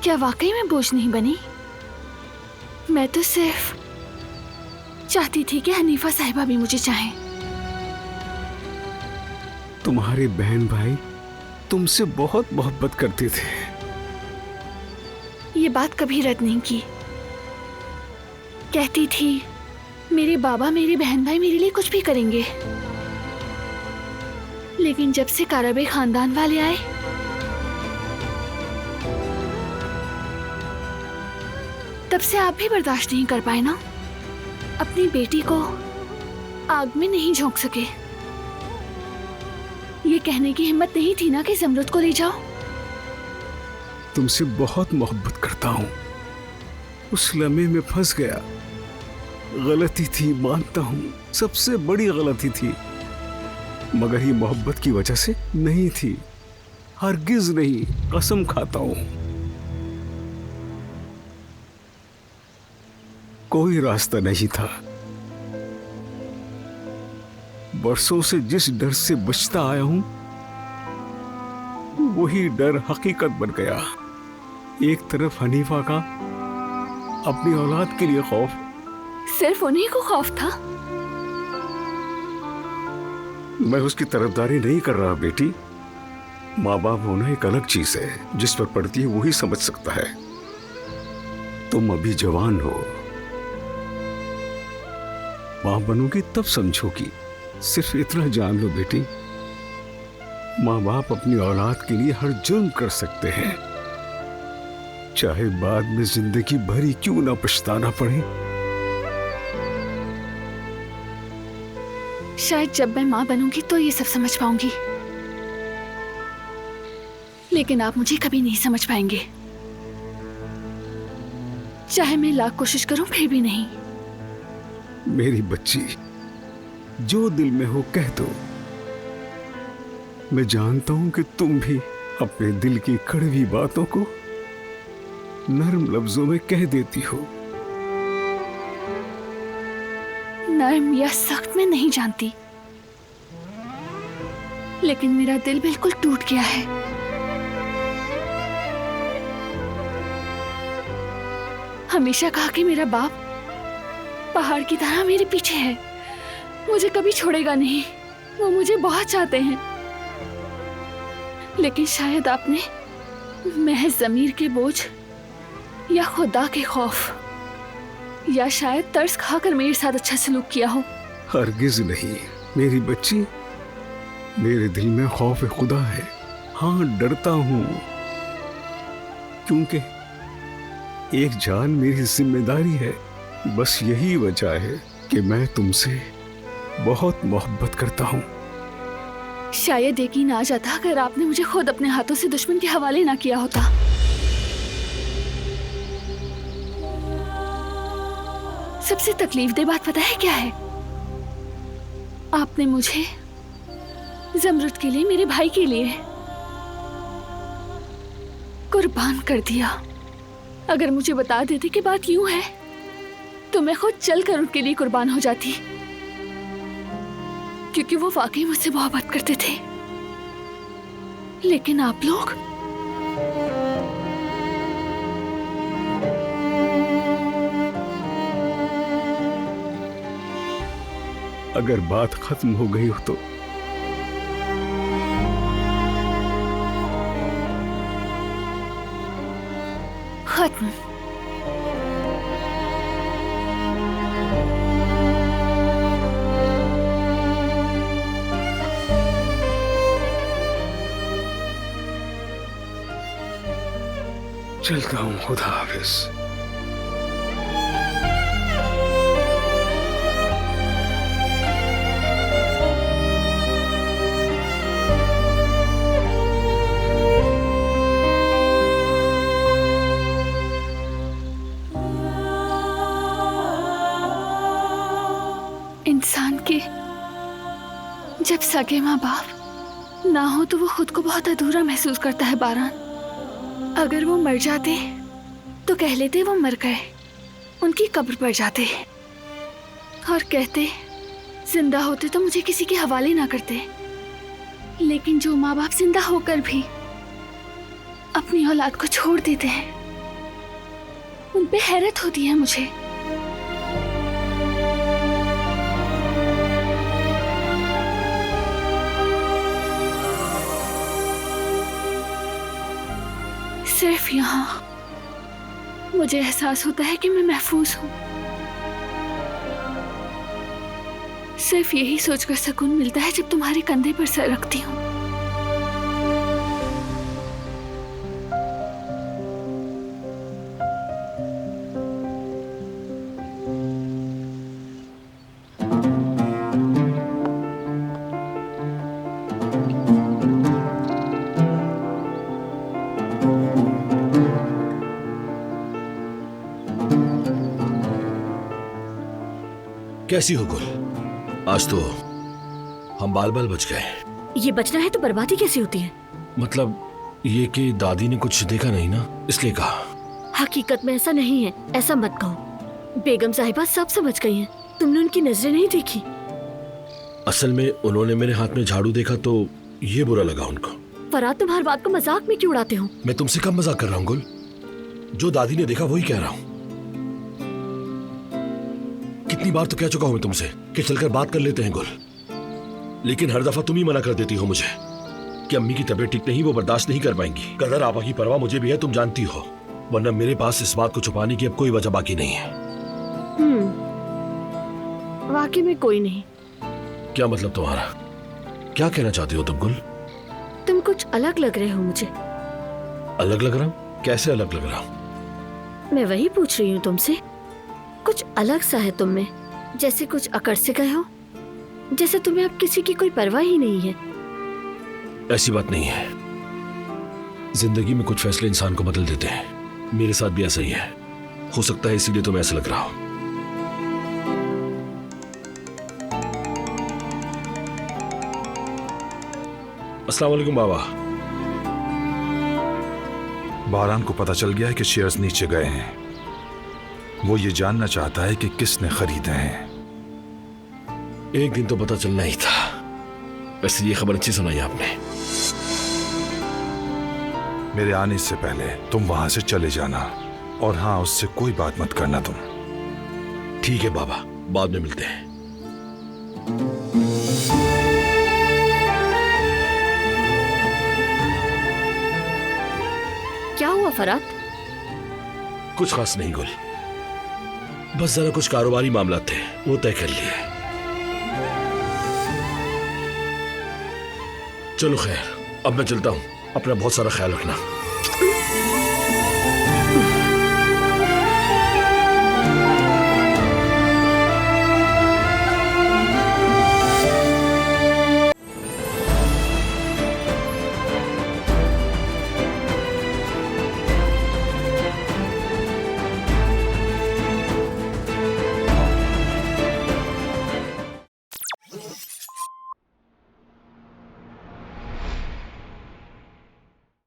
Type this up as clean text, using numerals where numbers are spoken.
क्या वाकई में बोझ नहीं बनी? मैं तो सिर्फ चाहती थी कि हनीफा साहिबा भी मुझे चाहें। तुम्हारे बहन भाई तुमसे बहुत मोहब्बत करते थे। ये बात कभी रद्द नहीं की। कहती थी मेरे बाबा मेरे बहन भाई मेरे लिए कुछ भी करेंगे। लेकिन जब से कारबे खानदान वाले आए, तब से आप भी बर्दाश्त नहीं कर पाए ना। अपनी बेटी को आग में नहीं झोंक सके। ये कहने की हिम्मत नहीं थी ना कि ज़मरुद को ले जाओ। तुमसे बहुत मोहब्बत करता हूँ। उस लम्हे में फंस गया। गलती थी, मानता हूँ, सबसे बड़ी गलती थी। मगर ये मोहब्बत की वजह से नहीं थी, हरगिज नहीं, कसम खाता हूँ। कोई रास्ता नहीं था। बरसों से जिस डर से बचता आया हूं, वही डर हकीकत बन गया। एक तरफ हनीफा का अपनी औलाद के लिए खौफ। सिर्फ उन्हीं को खौफ था? मैं उसकी तरफदारी नहीं कर रहा बेटी। माँ बाप होना एक अलग चीज है, जिस पर पड़ती है वही समझ सकता है। तुम अभी जवान हो, मां बनोगी तब समझोगी। सिर्फ इतना जान लो बेटी, माँ बाप अपनी औलाद के लिए हर जुर्म कर सकते हैं, चाहे बाद में जिंदगी भर ही क्यों ना पछताना पड़े। शायद जब मैं माँ बनूंगी तो ये सब समझ पाऊंगी, लेकिन आप मुझे कभी नहीं समझ पाएंगे। चाहे मैं लाख कोशिश करूं फिर भी नहीं। मेरी बच्ची, जो दिल में हो कह दो। मैं जानता हूं कि तुम भी अपने दिल की कड़वी बातों को नरम लफ्जों में कह देती हो। नरम या सख्त में नहीं जानती, लेकिन मेरा दिल बिल्कुल टूट गया है। हमेशा कहा कि मेरा बाप पहाड़ की तरह मेरे पीछे है, मुझे कभी छोड़ेगा नहीं। वो मुझे बहुत चाहते हैं, लेकिन शायद आपने महज ज़मीर के बोझ या खुदा के खौफ या शायद तर्स खाकर मेरे साथ अच्छा सलूक किया हो। हरगिज नहीं मेरी बच्ची, मेरे दिल में खौफ खुदा है। हाँ, डरता हूं, क्योंकि एक जान मेरी जिम्मेदारी है। बस यही वजह है कि मैं तुमसे बहुत मोहब्बत करता हूं। शायद यकीन आ जाता अगर आपने मुझे खुद अपने हाथों से दुश्मन के हवाले ना किया होता। सबसे तकलीफदेह बात पता है क्या है? आपने मुझे ज़मरुद के लिए, मेरे भाई के लिए कुर्बान कर दिया। अगर मुझे बता देते कि बात यूं है तो मैं खुद चलकर उनके लिए कुर्बान हो जाती, क्योंकि वो वाकई मुझसे मोहब्बत करते थे। लेकिन आप लोग अगर बात खत्म हो गई हो तो खत्म। चलता हूं, खुदा हाफिज। इंसान के जब सगे माँ बाप ना हो तो वो खुद को बहुत अधूरा महसूस करता है। बारान, अगर वो मर जाते तो कह लेते वो मर गए, उनकी कब्र पर जाते और कहते जिंदा होते तो मुझे किसी के हवाले ना करते। लेकिन जो माँ बाप जिंदा होकर भी अपनी औलाद को छोड़ देते हैं, उन पे हैरत होती है मुझे। सिर्फ यहाँ मुझे एहसास होता है कि मैं महफूज हूँ। सिर्फ यही सोचकर सुकून मिलता है जब तुम्हारे कंधे पर सर रखती हूँ। कैसी हो गुल? आज तो हम बाल बाल बच गए। ये बचना है तो बर्बादी कैसी होती है? मतलब ये कि दादी ने कुछ देखा नहीं ना, इसलिए कहा। हकीकत में ऐसा नहीं है, ऐसा मत कहो। बेगम साहिबा सब समझ गई हैं। तुमने उनकी नजरें नहीं देखी। असल में उन्होंने मेरे हाथ में झाड़ू देखा तो ये बुरा लगा उनको। फराद, तुम हर बात को मजाक में क्यों उड़ाते हो? मैं तुमसे कब मजाक कर रहा हूँ गुल? जो दादी ने देखा वही कह रहा हूँ। कितनी बार तो कह चुका हूं मैं तुमसे कि चलकर बात कर लेते हैं गुल, लेकिन हर दफा तुम ही मना कर देती हो मुझे कि अम्मी की तबीयत ठीक नहीं, वो बर्दाश्त नहीं कर पाएंगी। कदर आपा की परवाह मुझे भी है, तुम जानती हो, वरना मेरे पास इस बात को छुपाने की अब कोई वजह बाकी नहीं है। वाकई में कोई नहीं। क्या मतलब तुम्हारा? क्या कहना चाहती हो तुम गुल? तुम कुछ अलग लग रहे हो मुझे। अलग लग रहा हूं? कैसे अलग लग रहा हूं? मैं वही पूछ रही हूँ तुमसे। कुछ अलग सा है तुम में, जैसे कुछ अकड़ से गए हो, जैसे तुम्हें अब किसी की कोई परवाह ही नहीं है। ऐसी बात नहीं है। जिंदगी में कुछ फैसले इंसान को बदल देते हैं। मेरे साथ भी ऐसा ही है। हो सकता है इसीलिए तुम्हें ऐसा लग रहा हो। अस्सलाम वालेकुम बाबा। बारान को पता चल गया है कि शेयर्स नीचे गए हैं। वो ये जानना चाहता है कि किसने खरीदे हैं। एक दिन तो पता चलना ही था। वैसे ये खबर अच्छी सुनाई आपने। मेरे आने से पहले तुम वहां से चले जाना, और हाँ, उससे कोई बात मत करना तुम। ठीक है बाबा, बाद में मिलते हैं। क्या हुआ फराद? कुछ खास नहीं गुल, बस जरा कुछ कारोबारी मामला थे, वो तय कर लिए। चलो खैर, अब मैं चलता हूं। अपना बहुत सारा ख्याल रखना।